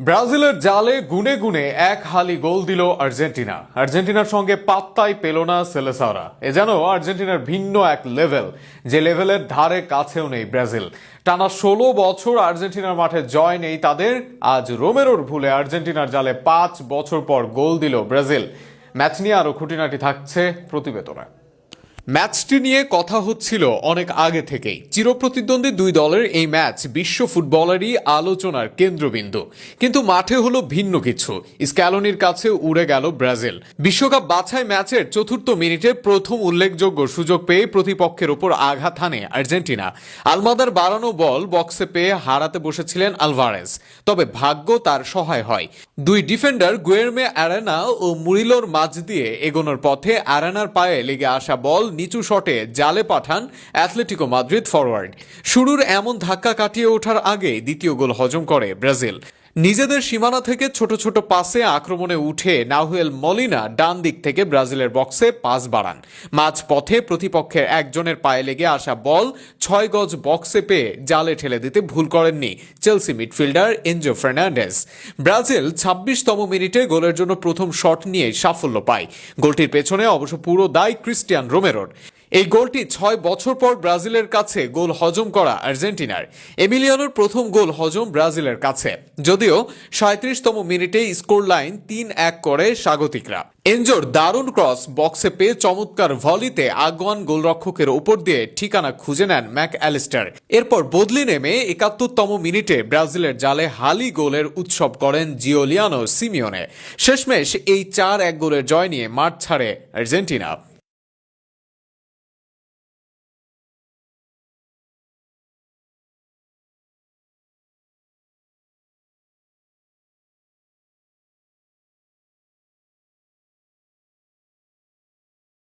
ব্রাজিলের জালে গুনে গুনে এক হালি গোল দিল আর্জেন্টিনা। আর্জেন্টিনার সঙ্গে পাত্তাই পেল না সেলেসাওরা। এ যেন আর্জেন্টিনার ভিন্ন এক লেভেল, যে লেভেলের ধারে কাছেও নেই ব্রাজিল। টানা 16 বছর আর্জেন্টিনার মাঠে জয় নেই তাদের। আজ রোমেরোর ভুলে আর্জেন্টিনার জালে 5 বছর পর গোল দিল ব্রাজিল। ম্যাচ নিয়ে আরো খুঁটিনাটি থাকছে প্রতিবেদনে। ম্যাচটি নিয়ে কথা হচ্ছিল অনেক আগে থেকেই। চিরপ্রতিদ্বন্দ্বী দুই দলের এই ম্যাচ বিশ্ব ফুটবলেরই আলোচনার কেন্দ্রবিন্দু। কিন্তু মাঠে হলো ভিন্ন কিছু। স্ক্যালোনির কাছে উড়ে গেল ব্রাজিল। বিশ্বকাপ বাছাই ম্যাচের চতুর্থ মিনিটে প্রথম উল্লেখযোগ্য সুযোগ পেয়ে প্রতিপক্ষের ওপর আঘাত হানে আর্জেন্টিনা। আলমাদার বাড়ানো বল বক্সে পেয়ে হারাতে বসেছিলেন আলভারেজ, তবে ভাগ্য তার সহায় হয়। দুই ডিফেন্ডার গুয়েরমে অ্যারেনা ও মুরিলোর মাঝ দিয়ে এগোনোর পথে অ্যারেনার পায়ে লেগে আসা বল নিচু শটে জালে পাঠান অ্যাথলেটিকো মাদ্রিদ ফরওয়ার্ড। শুরুর এমন ধাক্কা কাটিয়ে ওঠার আগে দ্বিতীয় গোল হজম করে ব্রাজিল। নিজেদের সীমানা থেকে ছোট ছোট পাসে আক্রমণে উঠে নাহুয়েল মলিনা ডান দিক থেকে ব্রাজিলের বক্সে পাস বাড়ান। মাঝ পথে প্রতিপক্ষের একজনের পায়ে লেগে আসা বল 6 গজ বক্সে পেয়ে জালে ঠেলে দিতে ভুল করেননি Chelsea midfielder Enzo Fernandez. Brazil 26তম মিনিটে গোলের জন্য প্রথম শট নিয়ে সাফল্য পায়। গোলটির পেছনে অবশ্য পুরো দায় ক্রিস্টিয়ান রোমেরোর। এই গোলটি 6 বছর পর ব্রাজিলের কাছে গোল হজম করা আর্জেন্টিনার। এমিলিয়ানোর প্রথম গোল হজম ব্রাজিলের কাছে, যদিও 37তম মিনিটে স্কোর লাইন 3-1 করে স্বাগতিকরা। এনজোর দারুণ ক্রস বক্সে পেয়ে চমৎকার ভলিতে আগুয়ান গোলরক্ষকের উপর দিয়ে ঠিকানা খুঁজে নেন ম্যাক অ্যালিস্টার। এরপর বদলি নেমে 71তম মিনিটে ব্রাজিলের জালে হালি গোলের উৎসব করেন জিওলিয়ানো সিমিওনে। শেষমেশ এই 4-1 গোলের জয় নিয়ে মাঠ ছাড়ে আর্জেন্টিনা।